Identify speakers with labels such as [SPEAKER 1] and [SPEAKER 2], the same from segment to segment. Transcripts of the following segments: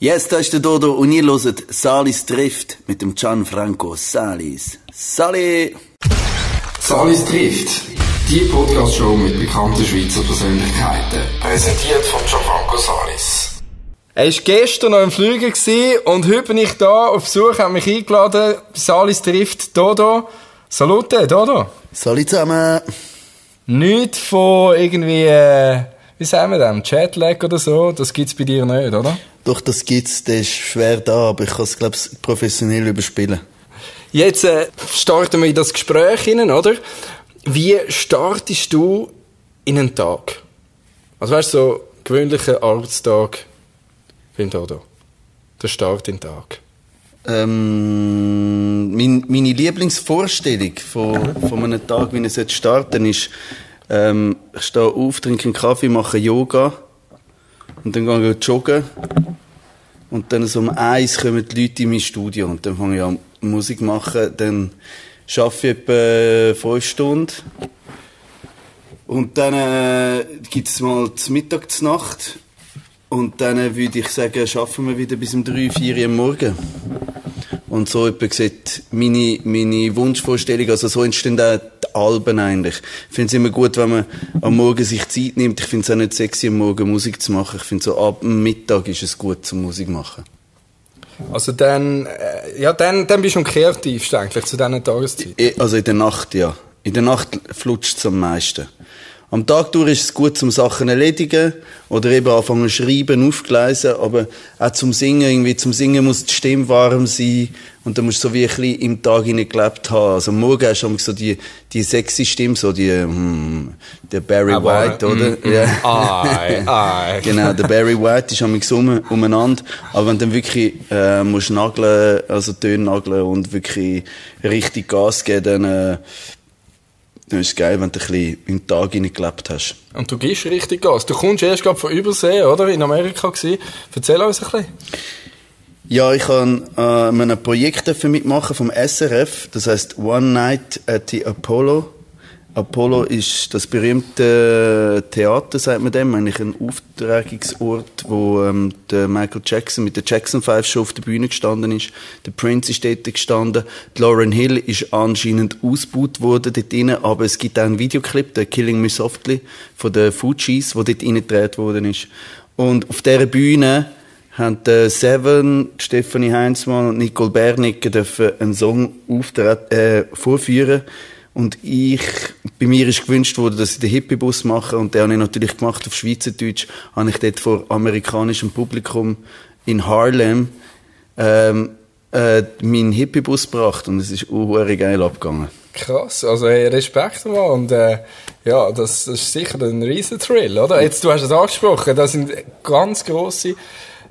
[SPEAKER 1] Yes, da ist der Dodo und ihr hört Salis trifft mit dem Gianfranco Salis. Sali!
[SPEAKER 2] Salis trifft, die Podcast-Show mit bekannten Schweizer Persönlichkeiten. Präsentiert von Gianfranco Salis.
[SPEAKER 3] Er war gestern noch im Flüger und heute bin ich da auf Besuch, hat mich eingeladen. Salis trifft Dodo. Salute, Dodo.
[SPEAKER 1] Sali zusammen!
[SPEAKER 3] Nicht von irgendwie, wie sagen wir das, Jetlag oder so, das gibt's bei dir nicht, oder?
[SPEAKER 1] Doch, das gibt's, das ist schwer da, aber ich kann es, glaube ich, professionell überspielen.
[SPEAKER 3] Jetzt starten wir in das Gespräch hinein, oder? Wie startest du in einen Tag? Also weißt du, so gewöhnlicher Arbeitstag beim Dodo. Der Start in den Tag.
[SPEAKER 1] Meine Lieblingsvorstellung von einem Tag, wie er starten ist, ich stehe auf, trinke einen Kaffee, mache Yoga und dann gehe ich joggen und dann so um 1 kommen die Leute in mein Studio und dann fange ich an Musik machen, dann arbeite ich etwa 5 Stunden und dann gibt es mal die Mittag, die Nacht und dann würde ich sagen, arbeiten wir wieder bis um 3, 4 Uhr am Morgen. Und so etwa sieht meine Wunschvorstellung, also so entstehen auch die Alben eigentlich. Ich finde es immer gut, wenn man am Morgen sich Zeit nimmt. Ich finde es auch nicht sexy, am Morgen Musik zu machen. Ich finde so ab dem Mittag ist es gut zum Musik machen.
[SPEAKER 3] Also dann bist du schon kreativst eigentlich zu diesen Tageszeiten?
[SPEAKER 1] Also in der Nacht, ja. In der Nacht flutscht es am meisten. Am Tag durch ist es gut zum Sachen erledigen oder eben anfangen zu schreiben, aufgleisen, aber auch zum Singen muss die Stimme warm sein und dann musst du so wie ein bisschen im Tag hineingelebt haben. Also am Morgen hast du so die sexy Stimme, so der Barry White, oder? Ja. Genau, der Barry White ist umeinander, aber wenn du dann wirklich musst nageln, also Töne nageln und wirklich richtig Gas geben, dann ist es geil, wenn du ein bisschen im Tag hineingelebt hast.
[SPEAKER 3] Und du gibst richtig Gas. Du kommst erst gerade von Übersee, oder? In Amerika gewesen. Erzähl uns ein bisschen. Ja,
[SPEAKER 1] ich kann ein Projekt mitmachen vom SRF. Das heisst One Night at the Apollo. Apollo ist das berühmte Theater, sagt man dem, eigentlich ein Austragungsort, wo der Michael Jackson mit der Jackson 5 schon auf der Bühne gestanden ist. Der Prince ist dort gestanden. Die Lauryn Hill ist anscheinend ausgebaut worden dort drin, aber es gibt auch einen Videoclip, der Killing Me Softly von den Fugees, der dort reingedreht worden ist. Und auf dieser Bühne haben Seven, Stefanie Heinzmann und Nicole Bernick einen Song vorführen. Und bei mir ist gewünscht worden, dass ich den Hippie-Bus mache. Und den habe ich natürlich gemacht auf Schweizerdeutsch. Habe ich dort vor amerikanischem Publikum in Harlem meinen Hippie-Bus gebracht. Und es ist geil abgegangen.
[SPEAKER 3] Krass, also Respekt mal. Und das ist sicher ein riesen Thrill, oder? Jetzt, du hast es angesprochen, das sind ganz grosse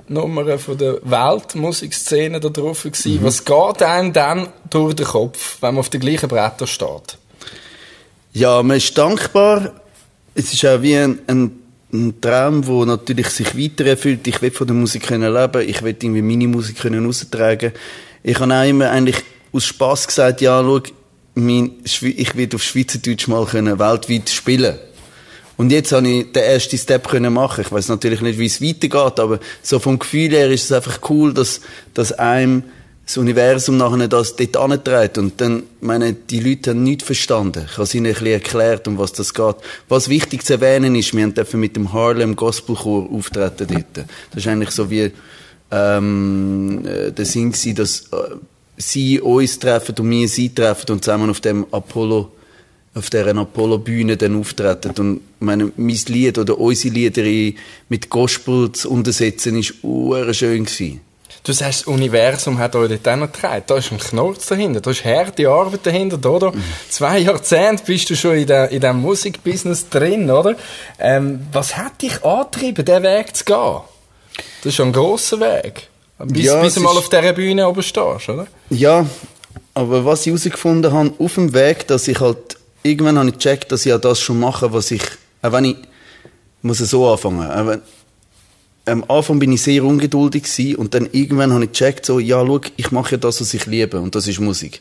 [SPEAKER 3] Nummern von der Weltmusikszene da drauf gewesen. Was geht einem dann durch den Kopf, wenn man auf den gleichen Brettern steht?
[SPEAKER 1] Ja, man ist dankbar. Es ist auch wie ein Traum, der natürlich sich weitererfüllt. Ich will von der Musik leben. Ich will irgendwie meine Musik raustragen. Ich habe auch immer eigentlich aus Spass gesagt, ja, schau, ich will auf Schweizerdeutsch mal weltweit spielen. Und jetzt habe ich den ersten Step machen. Ich weiß natürlich nicht, wie es weitergeht, aber so vom Gefühl her ist es einfach cool, dass einem das Universum nachher das dort antreibt. Und dann, die Leute haben nichts verstanden. Ich habe es ihnen ein bisschen erklärt, um was das geht. Was wichtig zu erwähnen ist, wir dürfen mit dem Harlem Gospelchor auftreten dort. Das ist eigentlich so wie, der Sinn gewesen, dass sie uns treffen und wir sie treffen und zusammen auf dieser Apollo-Bühne dann auftreten. Und mein Lied oder unsere Lieder mit Gospel zu untersetzen, war schön gewesen.
[SPEAKER 3] Du sagst, das Universum hat euch dort auch noch getragen. Da ist ein Knurz dahinter, da ist harte Arbeit dahinter, oder? 2 Jahrzehnte bist du schon in diesem Musikbusiness drin, oder? Was hat dich angetrieben, diesen Weg zu gehen? Das ist schon ein grosser Weg. Bis du mal auf dieser Bühne oben stehst, oder? Ja,
[SPEAKER 1] aber was ich herausgefunden habe, auf dem Weg, dass ich halt, irgendwann habe ich gecheckt, dass ich auch das schon mache, was ich, auch wenn ich, muss es so anfangen, am Anfang bin ich sehr ungeduldig gewesen und dann irgendwann habe ich gecheckt, so, ja, schau, ich mache ja das, was ich liebe und das ist Musik.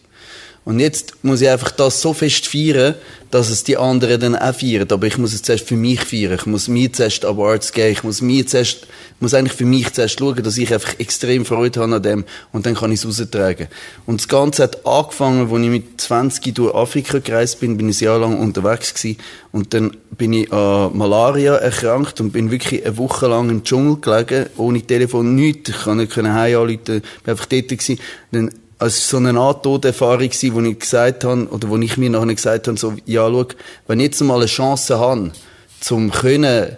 [SPEAKER 1] Und jetzt muss ich einfach das so fest feiern, dass es die anderen dann auch feiern. Aber ich muss es zuerst für mich feiern. Ich muss mir zuerst Awards geben. Ich muss eigentlich für mich zuerst schauen, dass ich einfach extrem Freude habe an dem. Und dann kann ich es raustragen. Und das Ganze hat angefangen, als ich mit 20 durch Afrika gereist bin ein Jahr lang unterwegs gewesen. Und dann bin ich an Malaria erkrankt und bin wirklich eine Woche lang im Dschungel gelegen, ohne Telefon, nichts. Ich konnte nicht heim anrufen, bin einfach dort gewesen. Dann, es war so eine Nahtoderfahrung, wo ich gesagt habe, oder wo ich mir nachher gesagt habe, so, ja, schau, wenn ich jetzt mal eine Chance habe, zum können,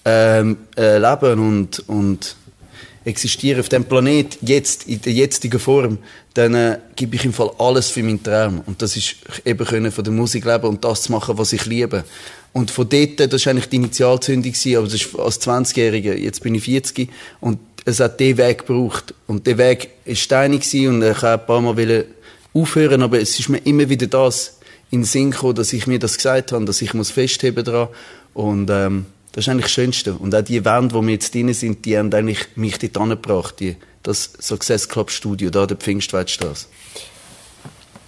[SPEAKER 1] leben und existieren auf dem Planet, jetzt, in der jetzigen Form, dann gebe ich im Fall alles für meinen Traum. Und das ist eben können von der Musik leben und das zu machen, was ich liebe. Und von dort, das war eigentlich die Initialzündung gewesen, aber das ist als 20-Jähriger, jetzt bin ich 40, und es hat diesen Weg gebraucht. Und der Weg war steinig gewesen und ich wollte ein paar Mal aufhören, aber es ist mir immer wieder das in den Sinn gekommen, dass ich mir das gesagt habe, dass ich festheben daran. Und das ist eigentlich das Schönste. Und auch die Wände, wo wir jetzt drin sind, die haben eigentlich mich dort angebracht, das Success Club Studio, da der Pfingstweidstrasse.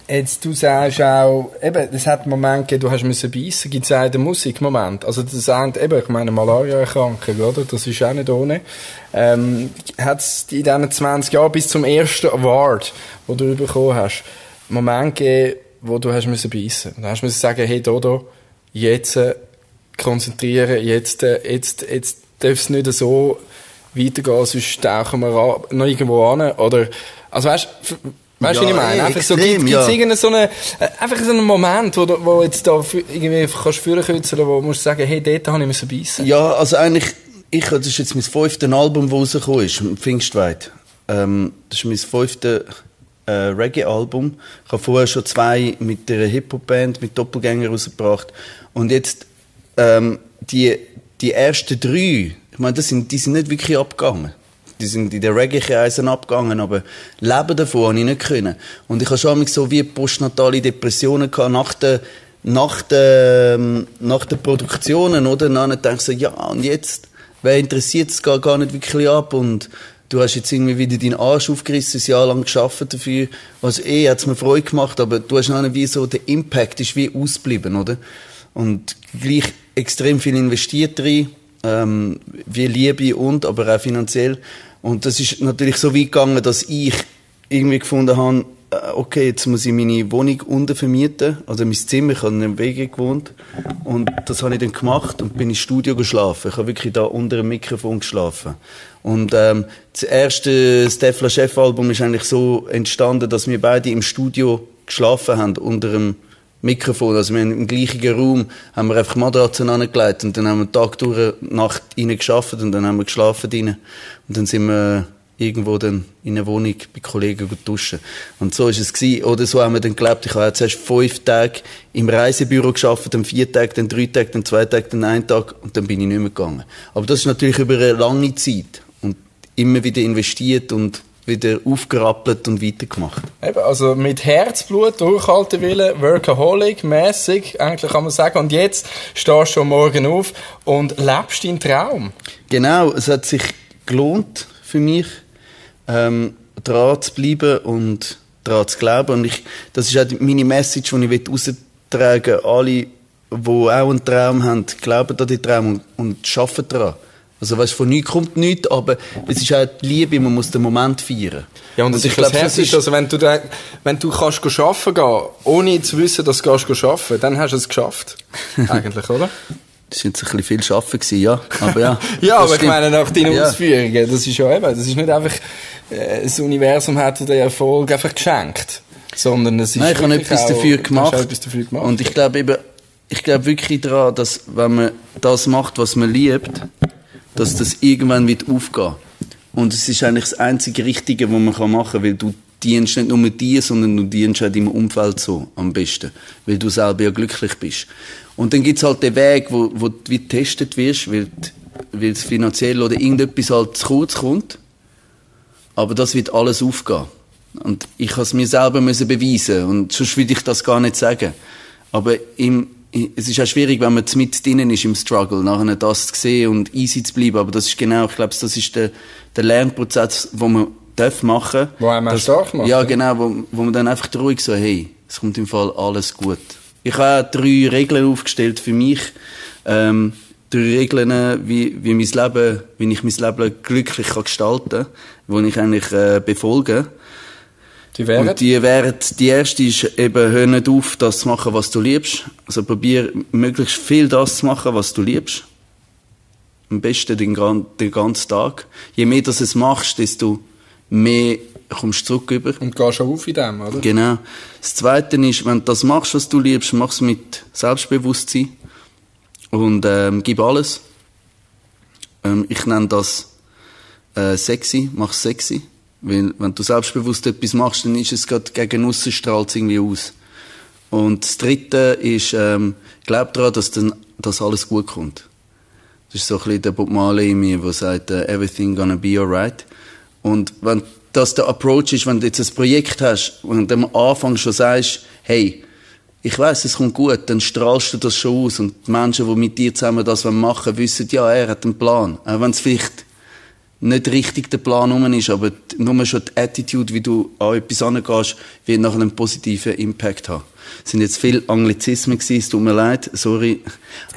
[SPEAKER 3] Jetzt, du sagst auch, eben, es hat einen Moment gegeben, du hast müssen beißen, gibt es auch in der Musik Moment. Also, das eine, eben, ich meine, Malaria-Erkrankung, oder? Das ist auch nicht ohne. Hat es in diesen 20 Jahren bis zum ersten Award, den du bekommen hast, einen Moment gegeben, wo du hast müssen beißen? Da hast du müssen sagen, hey, Dodo, jetzt konzentrieren, jetzt darf es nicht so weitergehen, sonst tauchen wir noch irgendwo an, oder, also weißt du, wie ich meine? Einfach so, gibt's irgendeinen so einen Moment, wo jetzt da irgendwie kannst führen kürzeln, wo du musst sagen, hey, dort habe ich müssen beißen.
[SPEAKER 1] Ja, also eigentlich, das ist jetzt mein 5. Album, das rausgekommen ist, Pfingstweid. Das ist mein 5. Reggae-Album. Ich habe vorher schon 2 mit der Hip-Hop-Band, mit Doppelgänger rausgebracht. Und jetzt, die ersten 3, ich meine, die sind nicht wirklich abgegangen. Die sind in den Reggae-Kreisen abgegangen, aber leben davon habe ich nicht können. Und ich habe schon so wie postnatale Depressionen gehabt nach den Produktionen, oder? Und dann denke ich so, ja, und jetzt, wer interessiert es gar nicht wirklich ab, und du hast jetzt irgendwie wieder deinen Arsch aufgerissen, ein Jahr lang gearbeitet dafür, also hat es mir Freude gemacht, aber du hast noch nicht wie so, der Impact ist wie ausgeblieben, oder? Und gleich extrem viel investiert drin, wie Liebe aber auch finanziell. Und das ist natürlich so weit gegangen, dass ich irgendwie gefunden habe, okay, jetzt muss ich meine Wohnung untervermieten, also mein Zimmer, ich habe in einem WG gewohnt, und das habe ich dann gemacht und bin ins Studio geschlafen. Ich habe wirklich da unter dem Mikrofon geschlafen. Und das erste Stefla Chef Album ist eigentlich so entstanden, dass wir beide im Studio geschlafen haben, unter dem Mikrofon, also wir haben im gleichen Raum, haben wir einfach Matratzen angelegt und dann haben wir den Tag durch Nacht rein gearbeitet und dann haben wir geschlafen rein. Und dann sind wir irgendwo dann in einer Wohnung bei Kollegen duschen. Und so ist es gewesen. Oder so haben wir dann gelebt. Ich habe zuerst 5 Tage im Reisebüro gearbeitet, dann 4 Tage, dann 3 Tage, dann 2 Tage, dann 1 Tag und dann bin ich nicht mehr gegangen. Aber das ist natürlich über eine lange Zeit und immer wieder investiert und wieder aufgerappelt und weitergemacht.
[SPEAKER 3] Eben, also mit Herzblut, Durchhaltewillen, Workaholic-mässig, eigentlich kann man sagen. Und jetzt stehst du schon morgen auf und lebst deinen Traum.
[SPEAKER 1] Genau, es hat sich gelohnt für mich, dran zu bleiben und dran zu glauben. Und das ist auch meine Message, die ich raustragen will. Alle, die auch einen Traum haben, glauben an den Traum und arbeiten daran. Also, weißt, von nichts kommt nichts, aber es ist auch die Liebe, man muss den Moment feiern.
[SPEAKER 3] Ja, und ich glaube, das ist, also, wenn du kannst arbeiten gehen, ohne zu wissen, dass du arbeiten, dann hast du es geschafft. Eigentlich, oder?
[SPEAKER 1] Das war jetzt ein bisschen viel Arbeiten gewesen, ja. Aber ja.
[SPEAKER 3] Ja, aber ich meine, nach deinen Ausführungen, das ist ja eben, das ist nicht einfach, das Universum hat dir den Erfolg einfach geschenkt. Sondern es ist.
[SPEAKER 1] Nein, ich habe etwas dafür gemacht. Und ich glaube wirklich daran, dass, wenn man das macht, was man liebt, dass das irgendwann wird aufgehen. Und es ist eigentlich das einzige Richtige, was man machen kann, weil du dienst nicht nur dir, sondern du dienst auch deinem Umfeld so am besten, weil du selber ja glücklich bist. Und dann gibt's halt den Weg, wo du wie getestet wirst, weil es finanziell oder irgendetwas halt zu kurz kommt, aber das wird alles aufgehen. Und ich habe es mir selber beweisen und sonst würde ich das gar nicht sagen. Aber es ist auch schwierig, wenn man mit drinnen ist im Struggle, nachher das zu sehen und easy zu bleiben. Aber das ist genau, ich glaube, das ist der Lernprozess, den man machen darf.
[SPEAKER 3] Wo einem stark macht.
[SPEAKER 1] Ja, genau, wo man dann einfach ruhig so, hey, Es kommt im Fall alles gut. Ich habe 3 Regeln aufgestellt für mich. 3 Regeln, wie ich mein Leben glücklich gestalten kann, die ich eigentlich befolge. Die erste ist eben, hör nicht auf, das zu machen, was du liebst. Also probier möglichst viel das zu machen, was du liebst. Am besten den ganzen Tag. Je mehr du es machst, desto mehr kommst du zurück über.
[SPEAKER 3] Und gehst auch auf in dem, oder?
[SPEAKER 1] Genau. Das Zweite ist, wenn du das machst, was du liebst, mach es mit Selbstbewusstsein. Und gib alles. Ich nenne das sexy, mach's sexy. Weil, wenn du selbstbewusst etwas machst, dann ist es gerade gegen aussen, strahlt es irgendwie aus. Und das Dritte ist, glaub daran, dass alles gut kommt. Das ist so ein bisschen der Bob Marley in mir, der sagt, everything gonna be alright. Und wenn das der Approach ist, wenn du jetzt ein Projekt hast und am Anfang schon sagst, hey, ich weiss, es kommt gut, dann strahlst du das schon aus. Und die Menschen, die mit dir zusammen das machen wollen, wissen, ja, er hat einen Plan. Auch wenn es vielleicht nicht richtig der Plan rum ist, aber nur schon die Attitude, wie du an etwas angehst, wird nachher einen positiven Impact haben. Es sind jetzt viele Anglizismen gewesen, es tut mir leid, sorry.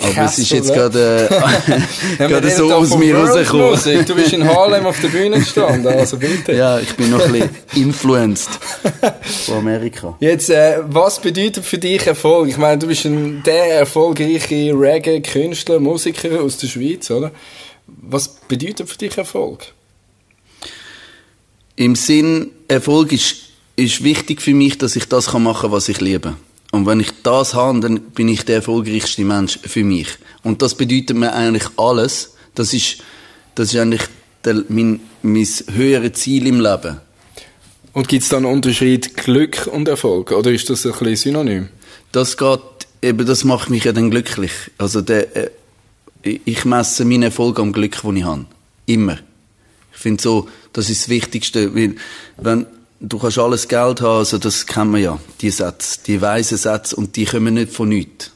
[SPEAKER 1] Aber es ist jetzt gerade so aus mir rausgekommen.
[SPEAKER 3] Du bist in Harlem auf der Bühne gestanden, also bitte.
[SPEAKER 1] Ja, ich bin noch ein bisschen influenced von Amerika.
[SPEAKER 3] Jetzt, was bedeutet für dich Erfolg? Ich meine, du bist der erfolgreiche Reggae-Künstler, Musiker aus der Schweiz, oder? Was bedeutet für dich Erfolg?
[SPEAKER 1] Im Sinn, Erfolg ist wichtig für mich, dass ich das machen kann, was ich liebe. Und wenn ich das habe, dann bin ich der erfolgreichste Mensch für mich. Und das bedeutet mir eigentlich alles. Das ist eigentlich mein höheres Ziel im Leben.
[SPEAKER 3] Und gibt es da einen Unterschied Glück und Erfolg? Oder ist das ein bisschen synonym?
[SPEAKER 1] Das macht mich ja dann glücklich. Also ich messe meinen Erfolg am Glück, das ich habe. Immer. Ich finde so, das ist das Wichtigste. Weil, du kannst alles Geld haben, also das kennt man ja, die Sätze, die weisen Sätze, und die kommen nicht von nichts.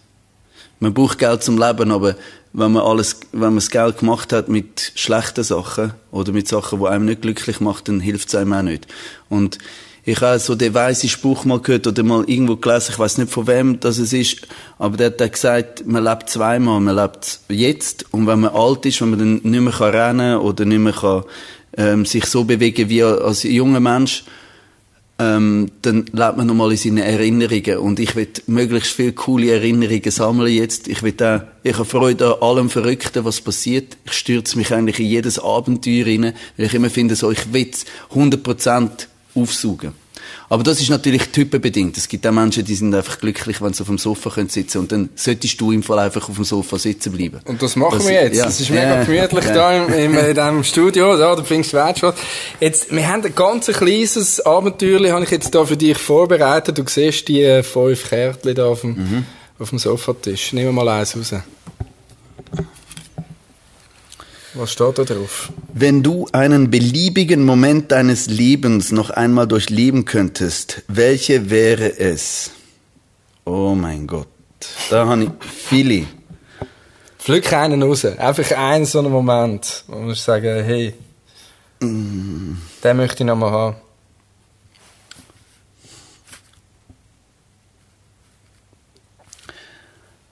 [SPEAKER 1] Man braucht Geld zum Leben, aber wenn man das Geld gemacht hat mit schlechten Sachen oder mit Sachen, die einem nicht glücklich machen, dann hilft es einem auch nicht. Und ich habe so den weisen Spruch mal gehört oder mal irgendwo gelesen, ich weiß nicht von wem das es ist, aber der hat gesagt, man lebt zweimal, man lebt jetzt, und wenn man alt ist, wenn man dann nicht mehr rennen kann oder nicht mehr sich so bewegen wie als junger Mensch, dann lebt man nochmal in seinen Erinnerungen. Und ich will möglichst viele coole Erinnerungen sammeln jetzt. Ich habe Freude an allem Verrückten, was passiert. Ich stürze mich eigentlich in jedes Abenteuer rein, weil ich immer finde, so, ich will 100% aufsaugen. Aber das ist natürlich typenbedingt. Es gibt auch Menschen, die sind einfach glücklich, wenn sie auf dem Sofa sitzen können, und dann solltest du im Fall einfach auf dem Sofa sitzen bleiben.
[SPEAKER 3] Und das machen wir jetzt. Ja. Das ist mega gemütlich da in diesem Studio, da, der Pfingstwertstadt. Jetzt, wir haben ein ganz kleines Abenteuerchen, habe ich jetzt da für dich vorbereitet. Du siehst die 5 Kärtchen da auf dem Sofatisch. Nehmen wir mal eins raus. Was steht da drauf?
[SPEAKER 1] Wenn du einen beliebigen Moment deines Lebens noch einmal durchleben könntest, welche wäre es? Oh mein Gott, da habe ich viele.
[SPEAKER 3] Pflück einen raus. Einfach einen so einen Moment, wo man sagen, hey, den möchte ich noch mal haben.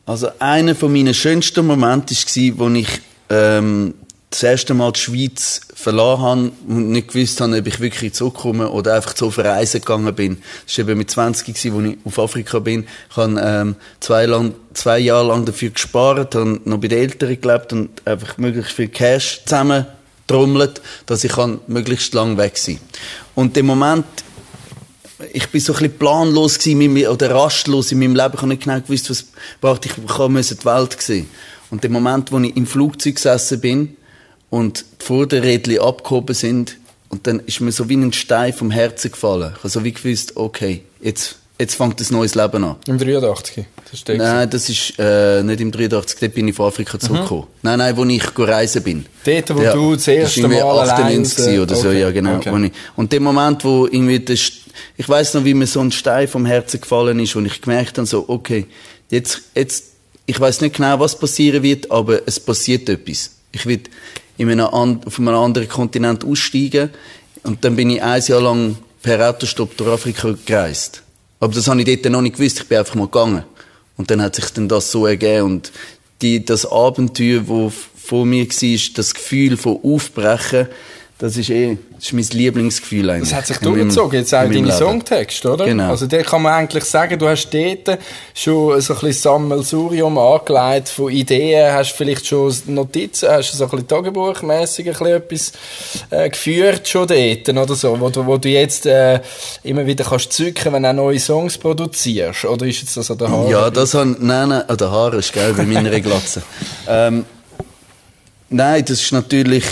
[SPEAKER 1] Also einer von meinen schönsten Momente war, wo ich das erste Mal die Schweiz verlassen habe und nicht gewusst habe, ob ich wirklich zurückkomme oder einfach so verreisen gegangen bin. Das war eben mit 20, als ich auf Afrika bin. Ich habe 2 Jahre lang dafür gespart, habe noch bei den Eltern gelebt und einfach möglichst viel Cash zusammentrommelt, dass ich möglichst lang weg sein kann. Und im Moment, ich bin so ein bisschen planlos oder rastlos in meinem Leben. Ich habe nicht genau gewusst, was braucht ich. Ich musste die Welt sehen. Und der Moment, wo ich im Flugzeug gesessen bin und die Vorderrädchen abgehoben sind, und dann ist mir so wie ein Stein vom Herzen gefallen. Ich habe so wie gewusst, okay, jetzt fängt ein neues Leben an.
[SPEAKER 3] Im 83?
[SPEAKER 1] Nein, das ist nicht im 83, dort bin ich von Afrika zurückgekommen. Nein, wo ich reisen bin.
[SPEAKER 3] Dort, wo du das erste Mal allein...
[SPEAKER 1] 98 oder so, ja genau. Okay. Und der Moment, wo irgendwie ich weiss noch, wie mir so ein Stein vom Herzen gefallen ist, wo ich gemerkt habe, so, okay, jetzt ich weiss nicht genau, was passieren wird, aber es passiert etwas. Ich will auf einem anderen Kontinent aussteigen, und dann bin ich 1 Jahr lang per Autostopp durch Afrika gereist. Aber das habe ich dort noch nicht gewusst, ich bin einfach mal gegangen. Und dann hat sich dann das so ergeben und das Abenteuer, das vor mir war, das Gefühl von Aufbrechen, das ist mein Lieblingsgefühl eigentlich.
[SPEAKER 3] Das hat sich durchgezogen, jetzt auch in deine Songtexte, oder?
[SPEAKER 1] Genau.
[SPEAKER 3] Also da kann man eigentlich sagen, du hast dort schon so ein bisschen Sammelsurium angelegt von Ideen, hast vielleicht schon Notizen, hast so ein bisschen tagebuchmässig ein bisschen etwas geführt schon dort, oder so, wo du jetzt immer wieder kannst zücken, wenn du auch neue Songs produzierst, oder ist jetzt das an der Haare?
[SPEAKER 1] Ja, das an der Haare ist geil, bei meiner Glatze. Nein, das ist natürlich,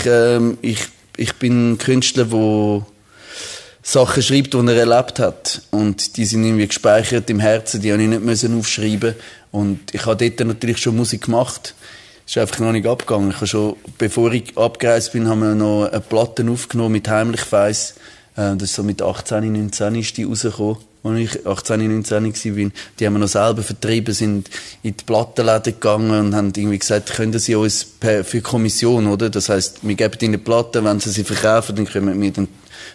[SPEAKER 1] ich bin ein Künstler, der Sachen schreibt, die er erlebt hat. Und die sind irgendwie gespeichert im Herzen, die habe ich nicht aufschreiben. Und ich habe dort natürlich schon Musik gemacht. Es ist einfach noch nicht abgegangen. Ich habe schon, bevor ich abgereist bin, haben wir noch eine Platte aufgenommen mit Heimlich Weiss. Das ist so mit 18, 19 ist die rausgekommen. Als ich 18, 19 war, die haben wir noch selber vertrieben, sind in die Plattenläden gegangen und haben irgendwie gesagt, können Sie uns für Kommission, oder? Das heisst, wir geben Ihnen Platten, wenn Sie sie verkaufen, dann kommen wir dann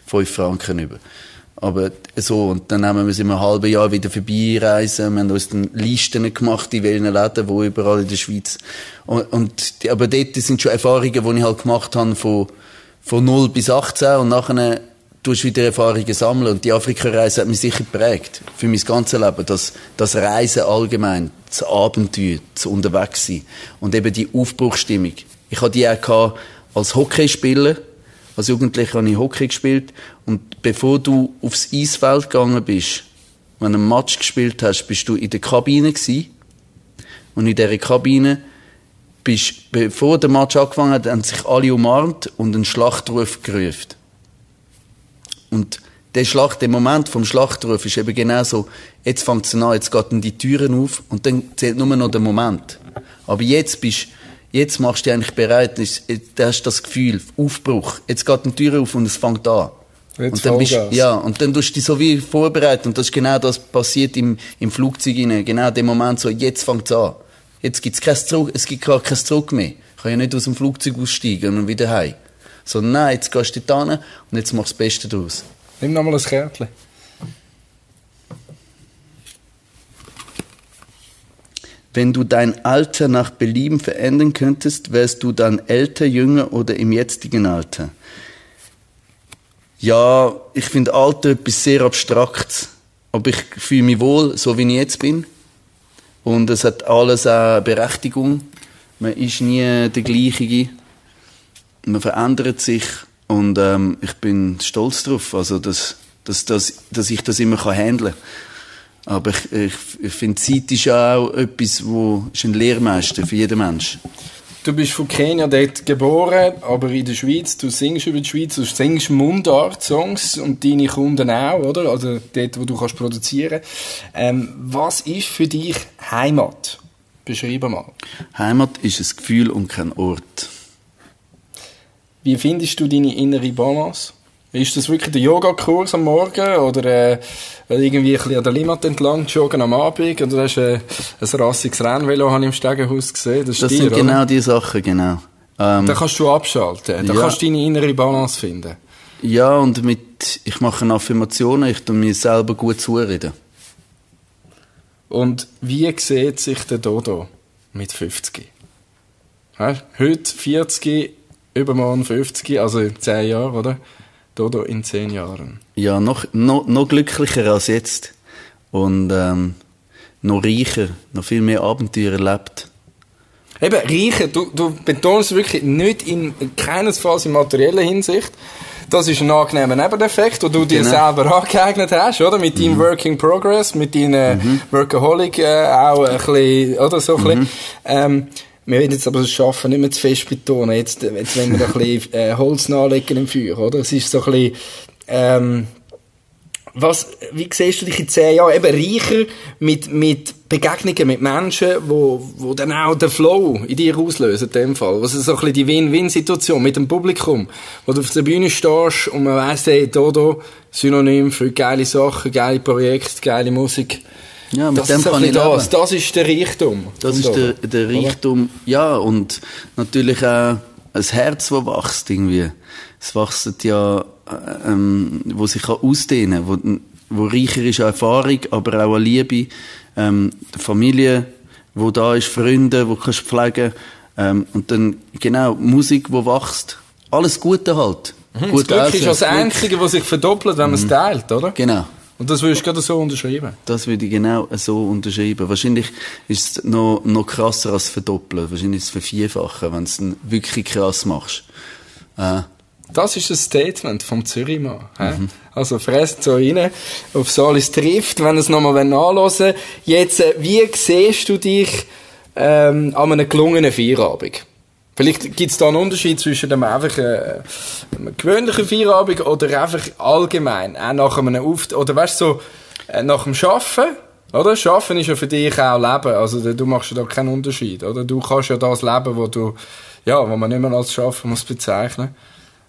[SPEAKER 1] 5 Franken über. Aber so, und dann haben wir sie im halben Jahr wieder vorbeireisen, wir haben uns dann Listen gemacht, in welchen Läden, wo überall in der Schweiz. Aber dort sind schon Erfahrungen, die ich halt gemacht habe, von 0 bis 18 und nachher tust wieder Erfahrungen sammeln. Und die Afrika-Reise hat mich sicher geprägt. Für mein ganzes Leben. Das Reisen allgemein, das Abenteuer, das Unterwegssein. Und eben die Aufbruchsstimmung. Ich hatte die auch als Hockeyspieler. Als Jugendlicher habe ich Hockey gespielt. Und bevor du aufs Eisfeld gegangen bist, wenn du einen Match gespielt hast, bist du in der Kabine gewesen. Und in dieser Kabine bevor der Match angefangen hat, haben sich alle umarmt und einen Schlachtruf gerufen. Und der Moment vom Schlachtruf ist eben genau so, jetzt fängt es an, jetzt gehen die Türen auf und dann zählt nur noch der Moment. Aber jetzt machst du dich eigentlich bereit, du hast das Gefühl, Aufbruch, jetzt geht die Tür auf und es fängt an.
[SPEAKER 3] Jetzt
[SPEAKER 1] und dann tust du dich so wie vorbereitet und das ist genau das passiert im Flugzeug rein, genau der Moment so, jetzt fängt es an. Jetzt gibt's es gibt gar kein Zurück mehr. Ich kann ja nicht aus dem Flugzeug aussteigen und wieder heim. So, nein, jetzt gehst du dort hin und jetzt machst du das Beste daraus.
[SPEAKER 3] Nimm nochmal ein Kärtchen.
[SPEAKER 1] Wenn du dein Alter nach Belieben verändern könntest, wärst du dann älter, jünger oder im jetzigen Alter? Ja, ich finde Alter etwas sehr Abstraktes. Aber ich fühle mich wohl, so wie ich jetzt bin. Und es hat alles eine Berechtigung. Man ist nie der Gleiche. Man verändert sich und ich bin stolz darauf, also dass ich das immer handeln kann. Aber ich finde, Zeit ist ja auch etwas, ist ein Lehrmeister für jeden Menschen.
[SPEAKER 3] Du bist von Kenia dort geboren, aber in der Schweiz, du singst über die Schweiz, du singst Mundart-Songs und deine Kunden auch, oder? Also dort, wo du kannst produzieren. Was ist für dich Heimat? Beschreib mal.
[SPEAKER 1] Heimat ist ein Gefühl und kein Ort.
[SPEAKER 3] Wie findest du deine innere Balance? Ist das wirklich der Yogakurs am Morgen oder irgendwie ein bisschen an der Limmat entlang joggen am Abend? Oder hast du ein rassiges Rennvelo habe ich im Stegenhaus gesehen? Das
[SPEAKER 1] sind
[SPEAKER 3] dir,
[SPEAKER 1] genau
[SPEAKER 3] oder?
[SPEAKER 1] Die Sachen, genau.
[SPEAKER 3] Da kannst du abschalten. Da kannst du deine innere Balance finden.
[SPEAKER 1] Ja, und ich mache Affirmationen, ich tue mir selber gut zureden.
[SPEAKER 3] Und wie sieht sich der Dodo mit 50? Heute 40, übermorgen 50, also in 10 Jahren, oder? Dodo in 10 Jahren. Ja, noch glücklicher als jetzt. Und noch reicher, noch viel mehr Abenteuer erlebt. Eben, reicher, du betonst wirklich nicht in keinesfalls in materieller Hinsicht. Das ist ein angenehmer Nebeneffekt, den du dir selber angeeignet hast, oder? Mit deinem Work in Progress, mit deinem Workaholic auch ein bisschen, oder? So ein bisschen. Wir werden jetzt aber das Schaffen nicht mehr zu fest betonen. Jetzt wenn wir ein bisschen Holz nachlegen im Feuer, oder? Es ist so ein bisschen, wie siehst du dich in 10 Jahren? Eben reicher mit Begegnungen mit Menschen, wo dann auch den Flow in dir auslösen, in dem Fall. Also so ein bisschen die Win-Win-Situation mit dem Publikum, wo du auf der Bühne stehst und man weiss, hey, Dodo, Synonym für geile Sachen, geile Projekte, geile Musik.
[SPEAKER 1] Ja, mit dem kann ich leben.
[SPEAKER 3] Das ist der Reichtum.
[SPEAKER 1] Das ist der Reichtum, ja, und natürlich auch ein Herz, das wächst irgendwie. Es wächst ja, wo sich ausdehnen kann. wo reicher ist an Erfahrung, aber auch an Liebe, Familie, wo da ist, Freunde, wo kannst pflegen, und dann, genau, Musik, wo wächst. Alles Gute halt.
[SPEAKER 3] Das Glück ist das Einzige, was sich verdoppelt, wenn man es teilt, oder?
[SPEAKER 1] Genau.
[SPEAKER 3] Und das würdest du gerade so unterschreiben?
[SPEAKER 1] Das würde ich genau so unterschreiben. Wahrscheinlich ist es noch krasser als verdoppeln. Wahrscheinlich ist es vervierfachen, wenn du es wirklich krass machst.
[SPEAKER 3] Das ist ein Statement vom Zürichmann. Also fresst so rein auf Salis trifft, wenn ihr es nochmal nachhören wollt. Jetzt, wie siehst du dich an einem gelungenen Feierabend? Vielleicht gibt es da einen Unterschied zwischen einem einfach einem gewöhnlichen Feierabend oder einfach allgemein, auch nach einem oder weißt du, so, nach dem Arbeiten, oder? Arbeiten ist ja für dich auch Leben, also du machst ja da keinen Unterschied, oder? Du kannst ja das leben, wo man nicht mehr als Arbeiten muss bezeichnen.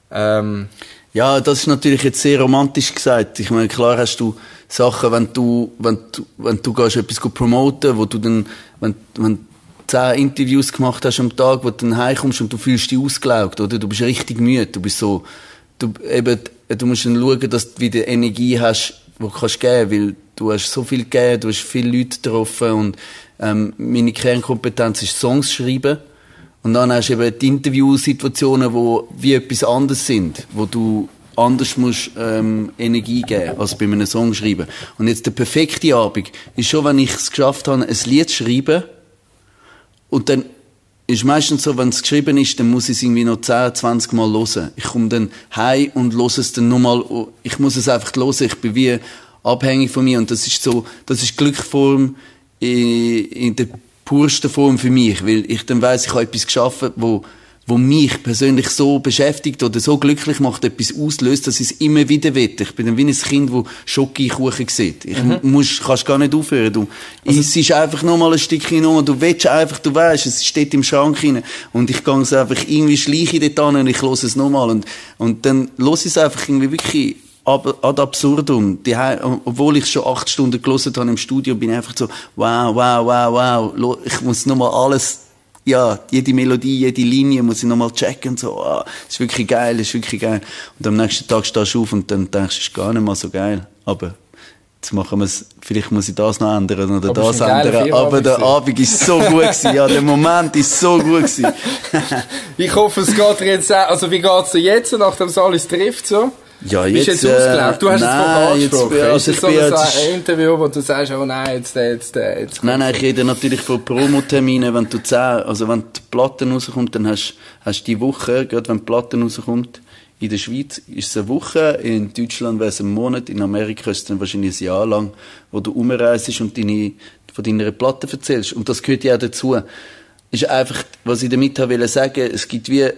[SPEAKER 1] Ja, das ist natürlich jetzt sehr romantisch gesagt. Ich meine, klar hast du Sachen, wenn du gehst etwas promoten, wo du dann, wenn 10 Interviews gemacht hast am Tag, wo du dann heimkommst und du fühlst dich ausgelaugt, oder? Du bist richtig müde. Du bist so, du musst dann schauen, dass du wieder Energie hast, die du kannst geben, weil du hast so viel gegeben, du hast viele Leute getroffen und, meine Kernkompetenz ist Songs schreiben. Und dann hast du eben die Interviewsituationen, wo wie etwas anderes sind, wo du anders musst, Energie geben, als bei einem Song schreiben. Und jetzt der perfekte Abend ist schon, wenn ich es geschafft habe, ein Lied zu schreiben. Und dann ist meistens so, wenn es geschrieben ist, dann muss ich es irgendwie noch 10, 20 Mal hören. Ich komme dann heim und höre es dann nochmal. Ich muss es einfach hören. Ich bin wie abhängig von mir. Und das ist Glückform in der pursten Form für mich. Weil ich dann weiss, ich habe etwas geschaffen, wo mich persönlich so beschäftigt oder so glücklich macht, etwas auslöst, dass ich es immer wieder will. Ich bin dann wie ein Kind, das Schokokuchen sieht. Kannst gar nicht aufhören. Du isst einfach noch mal ein Stückchen rum. Du willst einfach, du weißt, es steht im Schrank rein. Und ich gehe es einfach irgendwie schleiche dort an und ich höre es nochmal. Und dann höre ich es einfach irgendwie wirklich ad absurdum. Obwohl ich schon 8 Stunden gehört habe im Studio, bin ich einfach so, wow. Ich muss nochmal alles, ja, jede Melodie, jede Linie muss ich nochmal checken und so, das ist wirklich geil. Und am nächsten Tag stehst du auf und dann denkst du, das ist gar nicht mal so geil. Aber jetzt machen wir es, vielleicht muss ich das noch ändern oder das ändern. Aber der Abend ist so gut gewesen. Ja, der Moment ist so gut gewesen.
[SPEAKER 3] Ich hoffe, es geht dir jetzt auch, also wie geht's dir jetzt, nachdem es alles trifft, so?
[SPEAKER 1] Ja,
[SPEAKER 3] bist jetzt ausgelaugt? Du hast es vorher angesprochen.
[SPEAKER 1] Ist
[SPEAKER 3] es so ein Interview, wo du sagst, oh nein, jetzt.
[SPEAKER 1] Nein, ich rede natürlich von Promoterminen, wenn die Platten rauskommt, dann hast du die Woche, gerade wenn die Platten rauskommt, in der Schweiz ist es eine Woche, in Deutschland wäre es ein Monat, in Amerika ist es dann wahrscheinlich ein Jahr lang, wo du umreist und von deiner Platte erzählst. Und das gehört ja auch dazu. Ist einfach, was ich damit wollte sagen, es gibt wie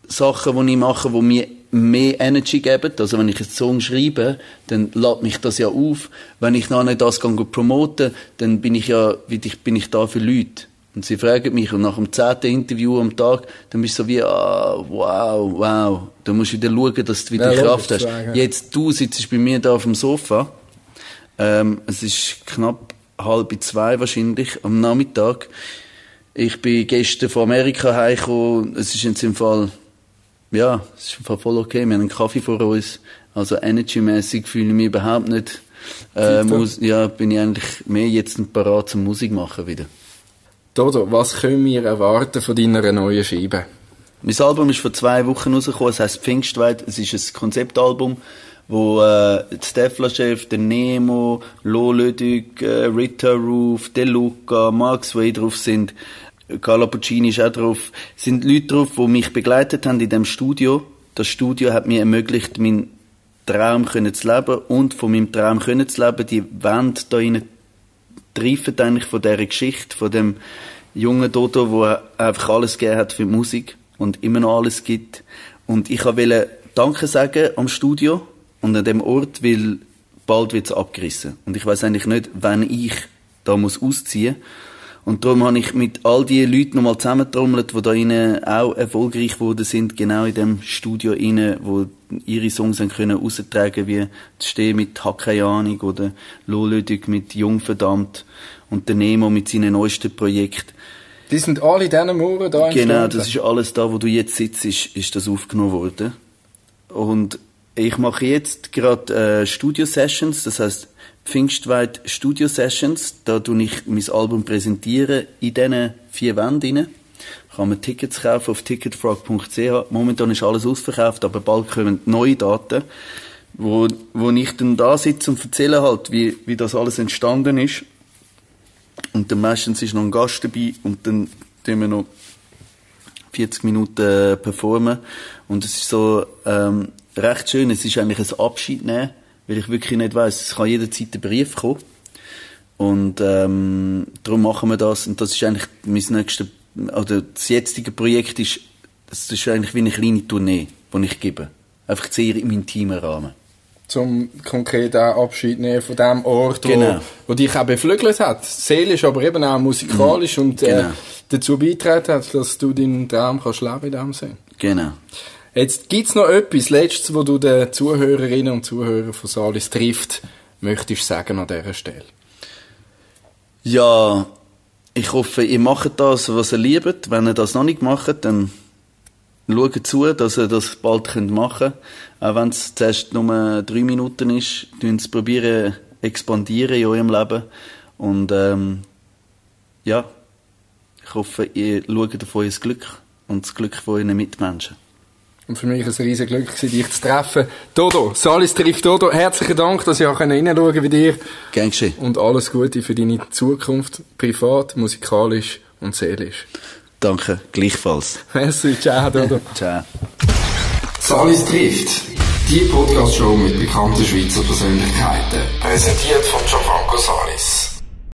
[SPEAKER 1] Sachen, die ich mache, die mir mehr Energy geben. Also wenn ich einen Song schreibe, dann lädt mich das ja auf. Wenn ich nachher das promoten kann, dann bin ich da für Leute. Und sie fragen mich, und nach dem 10. Interview am Tag, dann bist du so wie, wow. Da musst du wieder schauen, dass du wieder Kraft hast. Jetzt, du sitzt bei mir da auf dem Sofa. Es ist knapp 1:30 wahrscheinlich, am Nachmittag. Ich bin gestern von Amerika heimgekommen. Es ist jetzt im Fall, ja, es ist im Fall voll okay. Wir haben einen Kaffee vor uns. Also energymäßig fühle ich mich überhaupt nicht. Bin ich eigentlich mehr jetzt parat zum Musik machen wieder.
[SPEAKER 3] Dodo, was können wir erwarten von deiner neuen Scheibe?
[SPEAKER 1] Mein Album ist vor 2 Wochen rausgekommen. Es heisst Pfingstweit. Es ist ein Konzeptalbum, wo Steph Lachef, der Nemo, Lo Lödig, Rita Roof, De Luca, Max Way drauf sind. Carla Puccini ist auch drauf. Es sind Leute drauf, die mich begleitet haben in diesem Studio. Das Studio hat mir ermöglicht, meinen Traum zu leben und von meinem Traum zu leben. Die Wände da rein treifen eigentlich von dieser Geschichte, von dem jungen Dodo, der einfach alles gegeben hat für die Musik und immer noch alles gibt. Und ich wollte Danke sagen am Studio und an dem Ort, weil bald wird es abgerissen. Und ich weiss eigentlich nicht, wann ich da muss ausziehen. Und darum habe ich mit all die Leuten nochmal zusammengetrommelt, die da innen auch erfolgreich geworden sind, genau in dem Studio innen, wo ihre Songs dann können raustragen, wie zu stehen mit Hakayani oder Lolödig mit Jungverdammt und der Nemo mit seinem neuesten Projekt.
[SPEAKER 3] Die sind alle in diesen Mauern da entstanden?
[SPEAKER 1] Genau, das ist alles da, wo du jetzt sitzt, ist das aufgenommen worden. Und Ich mache jetzt gerade Studio-Sessions, das heisst Pfingstweit Studio-Sessions. Da tue ich mein Album präsentieren in diesen 4 Wänden rein. Kann man Tickets kaufen auf ticketfrog.ch. Momentan ist alles ausverkauft, aber bald kommen neue Daten, wo ich dann da sitze und erzähle halt, wie das alles entstanden ist. Und dann meistens ist noch ein Gast dabei und dann tun wir noch 40 Minuten performen. Und es ist so recht schön. Es ist eigentlich ein Abschied nehmen, weil ich wirklich nicht weiss, es kann jederzeit ein Brief kommen. Und darum machen wir das. Und das ist eigentlich mein nächstes, oder das jetzige Projekt ist, das ist eigentlich wie eine kleine Tournee, die ich gebe. Einfach sehr im intimen Rahmen.
[SPEAKER 3] Zum konkret auch Abschied nehmen von dem Ort,
[SPEAKER 1] Genau.
[SPEAKER 3] wo dich auch beflügelt hat. Seelisch, aber eben auch musikalisch und
[SPEAKER 1] Genau.
[SPEAKER 3] dazu beigetragen hat, dass du deinen Traum kannst leben in dem Sinn.
[SPEAKER 1] Genau.
[SPEAKER 3] Jetzt gibt's noch etwas Letztes, wo du den Zuhörerinnen und Zuhörern von Salis trifft, möchtest sagen an dieser Stelle?
[SPEAKER 1] Ja, ich hoffe, ihr macht das, was ihr liebt. Wenn ihr das noch nicht macht, dann schaut zu, dass ihr das bald machen könnt. Auch wenn es zuerst nur 3 Minuten ist, probieren expandieren in eurem Leben. Und ja, ich hoffe, ihr schaut auf euer Glück und das Glück von euren Mitmenschen.
[SPEAKER 3] Und für mich ein riesen Glück, dich zu treffen. Dodo, Salis trifft Dodo. Herzlichen Dank, dass ich auch reinschauen konnte bei dir.
[SPEAKER 1] Gern geschehen.
[SPEAKER 3] Und alles Gute für deine Zukunft, privat, musikalisch und seelisch.
[SPEAKER 1] Danke, gleichfalls.
[SPEAKER 3] Merci, ciao, Dodo.
[SPEAKER 1] Ciao.
[SPEAKER 2] Salis trifft. Die Podcast-Show mit bekannten Schweizer Persönlichkeiten. Präsentiert von Gianfranco Salis.